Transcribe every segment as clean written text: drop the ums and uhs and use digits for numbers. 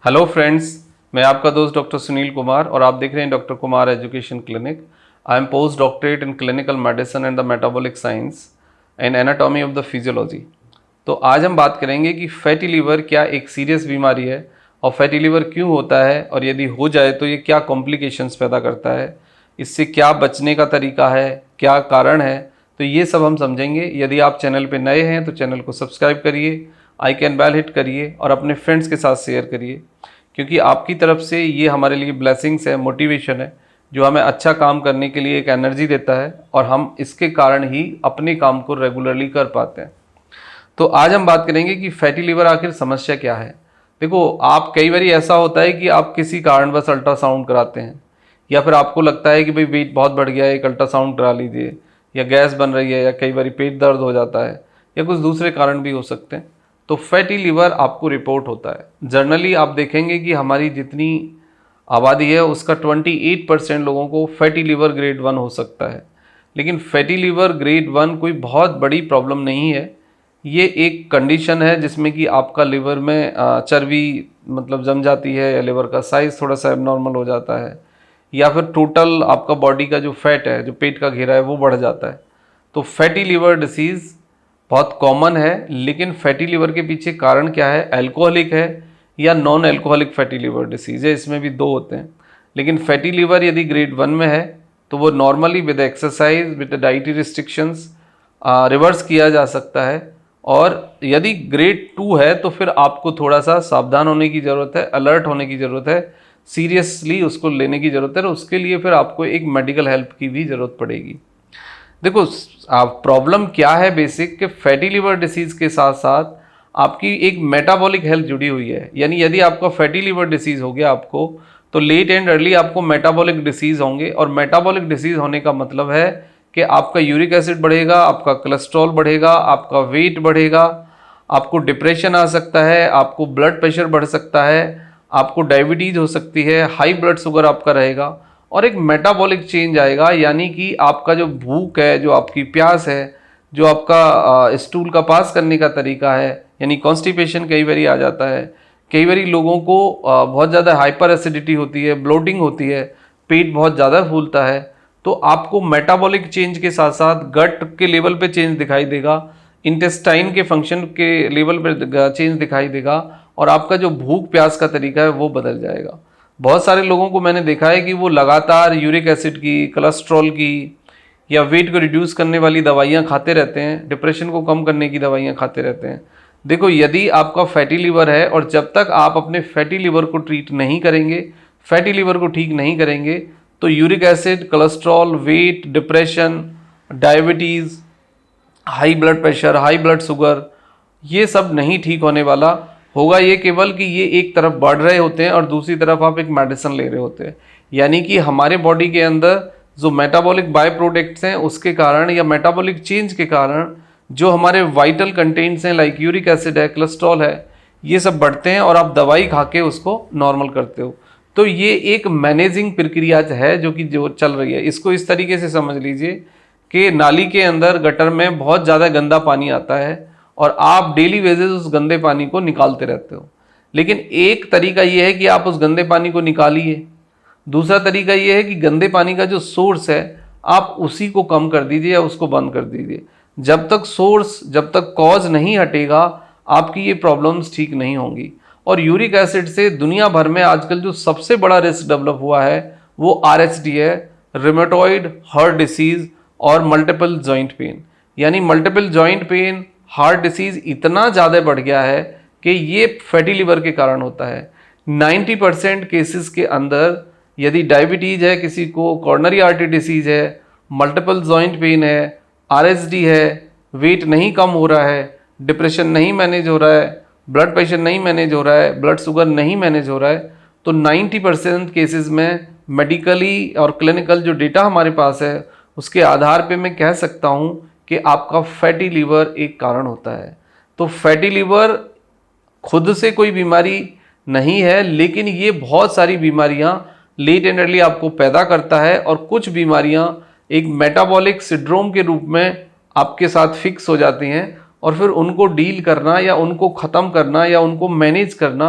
Hello friends, मैं आपका दोस्त डॉक्टर सुनील कुमार और आप देख रहे हैं doctor Kumar education clinic. I am post doctorate in clinical medicine and the metabolic science and anatomy of the physiology. तो आज हम बात करेंगे कि फैटी लीवर क्या एक सीरियस बीमारी है और फैटी लीवर क्यों होता है, और यदि हो जाए तो ये क्या कॉम्प्लिकेशंस पैदा करता है, इससे क्या बचने का तरीका है, क्या कारण है। तो ये सब हम समझेंगे। यदि आप चैनल पे नए हैं तो चैनल को सब्सक्राइब करिए, आइकन बेल हिट करिए और अपने फ्रेंड्स के साथ शेयर करिए, क्योंकि आपकी तरफ से ये हमारे लिए ब्लेसिंग्स है, मोटिवेशन है, जो हमें अच्छा काम करने के लिए एक एनर्जी देता है और हम इसके कारण ही अपने काम को रेगुलरली कर पाते हैं। तो आज हम बात करेंगे कि फैटी लीवर आखिर समस्या क्या है। देखो, आप कई बार ऐसा होता है कि आप किसी कारणवश अल्ट्रासाउंड कराते हैं या फिर आपको लगता है कि भाई वेट बहुत बढ़ गया है, एक अल्ट्रासाउंड करा लीजिए, या गैस बन रही है, या कई बार पेट दर्द हो जाता है, या कुछ दूसरे कारण भी हो सकते हैं। तो फैटी लीवर आपको रिपोर्ट होता है। जनरली आप देखेंगे कि हमारी जितनी आबादी है उसका 28% लोगों को फैटी लीवर ग्रेड 1 हो सकता है। लेकिन फैटी लीवर ग्रेड 1 कोई बहुत बड़ी प्रॉब्लम नहीं है। ये एक कंडीशन है जिसमें कि आपका लिवर में चर्बी मतलब जम जाती है, या लिवर का साइज़ थोड़ा सा एबनॉर्मल हो जाता है, या फिर टोटल आपका बॉडी का जो फैट है, जो पेट का घेरा है, वो बढ़ जाता है। तो फैटी लीवर डिसीज़ बहुत कॉमन है। लेकिन फैटी लीवर के पीछे कारण क्या है, अल्कोहलिक है या non alcoholic fatty liver disease है, इसमें भी दो होते हैं। लेकिन फैटी लीवर यदि ग्रेड 1 में है तो वो normally with exercise, with dietary restrictions reverse किया जा सकता है। और यदि ग्रेड 2 है तो फिर आपको थोड़ा सा सावधान होने की ज़रूरत है, अलर्ट होने की ज़रूरत है, सीरियसली उसको लेने की ज़रूरत है। और उसके लिए फिर आपको एक मेडिकल हेल्प की भी ज़रूरत पड़ेगी। देखो, प्रॉब्लम क्या है बेसिक, कि फैटी लीवर डिसीज़ के साथ साथ आपकी एक मेटाबॉलिक हेल्थ जुड़ी हुई है। यानी यदि आपका फैटी लीवर डिसीज़ हो गया आपको, तो लेट एंड अर्ली आपको मेटाबॉलिक डिसीज़ होंगे। और मेटाबॉलिक डिसीज़ होने का मतलब है कि आपका यूरिक एसिड बढ़ेगा, आपका कोलेस्ट्रॉल बढ़ेगा, आपका वेट बढ़ेगा, आपको डिप्रेशन आ सकता है, आपको ब्लड प्रेशर बढ़ सकता है, आपको डायबिटीज़ हो सकती है, हाई ब्लड शुगर आपका रहेगा, और एक मेटाबॉलिक चेंज आएगा। यानी कि आपका जो भूख है, जो आपकी प्यास है, जो आपका स्टूल का पास करने का तरीका है, यानी कॉन्स्टिपेशन कई बारी आ जाता है। कई बारी लोगों को बहुत ज़्यादा हाइपर एसिडिटी होती है, ब्लोटिंग होती है, पेट बहुत ज़्यादा फूलता है। तो आपको मेटाबॉलिक चेंज के साथ साथ गट के लेवल पे चेंज दिखाई देगा, इंटेस्टाइन के फंक्शन के लेवल पे चेंज दिखाई देगा, और आपका जो भूख प्यास का तरीका है वो बदल जाएगा। बहुत सारे लोगों को मैंने देखा है कि वो लगातार यूरिक एसिड की, कोलेस्ट्रॉल की, या वेट को रिड्यूस करने वाली दवाइयाँ खाते रहते हैं, डिप्रेशन को कम करने की दवाइयाँ खाते रहते हैं। देखो, यदि आपका फैटी लीवर है और जब तक आप अपने फैटी लीवर को ट्रीट नहीं करेंगे, फैटी लीवर को ठीक नहीं करेंगे, तो uric acid, cholesterol, weight, depression, diabetes, high blood pressure, high blood sugar, ये सब नहीं ठीक होने वाला होगा। ये केवल कि ये एक तरफ बढ़ रहे होते हैं और दूसरी तरफ आप एक मेडिसिन ले रहे होते हैं। यानी कि हमारे बॉडी के अंदर जो मेटाबॉलिक बाय प्रोडक्ट्स हैं उसके कारण, या मेटाबॉलिक चेंज के कारण, जो हमारे वाइटल कंटेंट्स हैं लाइक यूरिक एसिड है, कोलेस्ट्रॉल है, ये सब बढ़ते हैं और आप दवाई खा के उसको नॉर्मल करते हो। तो ये एक मैनेजिंग प्रक्रिया है जो चल रही है। इसको इस तरीके से समझ लीजिए कि नाली के अंदर, गटर में बहुत ज़्यादा गंदा पानी आता है और आप डेली बेसिस उस गंदे पानी को निकालते रहते हो। लेकिन एक तरीका ये है कि आप उस गंदे पानी को निकालिए। दूसरा तरीका ये है कि गंदे पानी का जो सोर्स है आप उसी को कम कर दीजिए या उसको बंद कर दीजिए। जब तक सोर्स, जब तक कॉज नहीं हटेगा, आपकी ये प्रॉब्लम्स ठीक नहीं होंगी। और यूरिक एसिड से दुनिया भर में आजकल जो सबसे बड़ा रिस्क डेवलप हुआ है वो RHD है, रिमेटॉइड हार्ट डिसीज़ और मल्टीपल जॉइंट पेन। यानी multiple joint pain, heart disease इतना ज़्यादा बढ़ गया है कि ये फैटी लीवर के कारण होता है। 90% केसेस के अंदर यदि डायबिटीज़ है, किसी को कॉर्नरी आर्टरी डिसीज़ है, मल्टीपल जॉइंट पेन है, RHD है, वेट नहीं कम हो रहा है, डिप्रेशन नहीं मैनेज हो रहा है, ब्लड प्रेशर नहीं मैनेज हो रहा है, ब्लड शुगर नहीं मैनेज हो रहा है, तो 90% केसेस में मेडिकली और क्लिनिकल जो डेटा हमारे पास है उसके आधार पे मैं कह सकता हूँ कि आपका फैटी लीवर एक कारण होता है। तो फैटी लीवर खुद से कोई बीमारी नहीं है, लेकिन ये बहुत सारी बीमारियां लेट एंड अर्ली आपको पैदा करता है, और कुछ बीमारियां एक मेटाबॉलिक सिंड्रोम के रूप में आपके साथ फिक्स हो जाती हैं, और फिर उनको डील करना या उनको ख़त्म करना या उनको मैनेज करना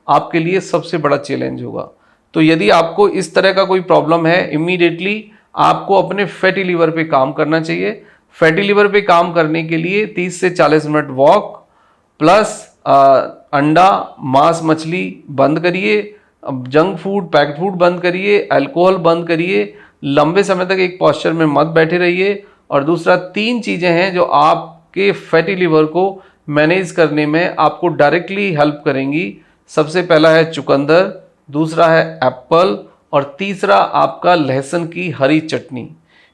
आपके लिए सबसे बड़ा चैलेंज होगा। तो यदि आपको इस तरह का कोई प्रॉब्लम है, इमीडिएटली आपको अपने फैटी लीवर पे काम करना चाहिए। फैटी लीवर पे काम करने के लिए 30 से 40 मिनट वॉक प्लस अंडा, मांस, मछली बंद करिए, जंक फूड, पैक्ड फूड बंद करिए, अल्कोहल बंद करिए, लंबे समय तक एक पोस्चर में मत बैठे रहिए। और दूसरा 3 चीज़ें हैं जो आपके फैटी लीवर को मैनेज करने में आपको डायरेक्टली हेल्प करेंगी। सबसे पहला है चुकंदर, दूसरा है एप्पल और तीसरा आपका लहसुन की हरी चटनी।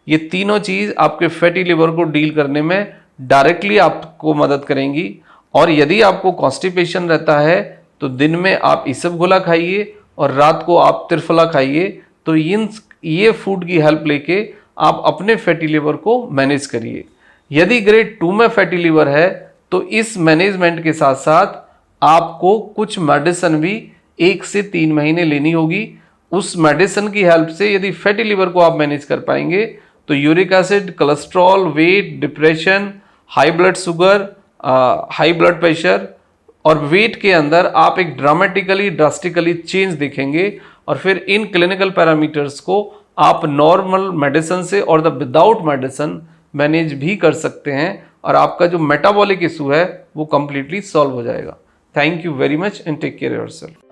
ये तीनों चीज़ आपके फैटी लिवर को डील करने में डायरेक्टली आपको मदद करेंगी। और यदि आपको कॉन्स्टिपेशन रहता है तो दिन में आप इसबगोला खाइए और रात को आप त्रिफला खाइए। तो ये फूड की हेल्प लेके आप अपने फैटी लिवर को मैनेज करिए। यदि ग्रेड 2 में फैटी लिवर है तो इस मैनेजमेंट के साथ साथ आपको कुछ मेडिसिन भी 1 से 3 महीने लेनी होगी। उस मेडिसिन की हेल्प से यदि फैटी लिवर को आप मैनेज कर पाएंगे तो uric acid, cholesterol, weight, depression, high blood sugar, high blood pressure और वेट के अंदर आप एक ड्रास्टिकली चेंज देखेंगे। और फिर इन क्लिनिकल पैरामीटर्स को आप नॉर्मल मेडिसिन से और द विदाउट मेडिसिन मैनेज भी कर सकते हैं और आपका जो मेटाबॉलिक इशू है वो कंप्लीटली सॉल्व हो जाएगा। Thank you very much and take care yourself.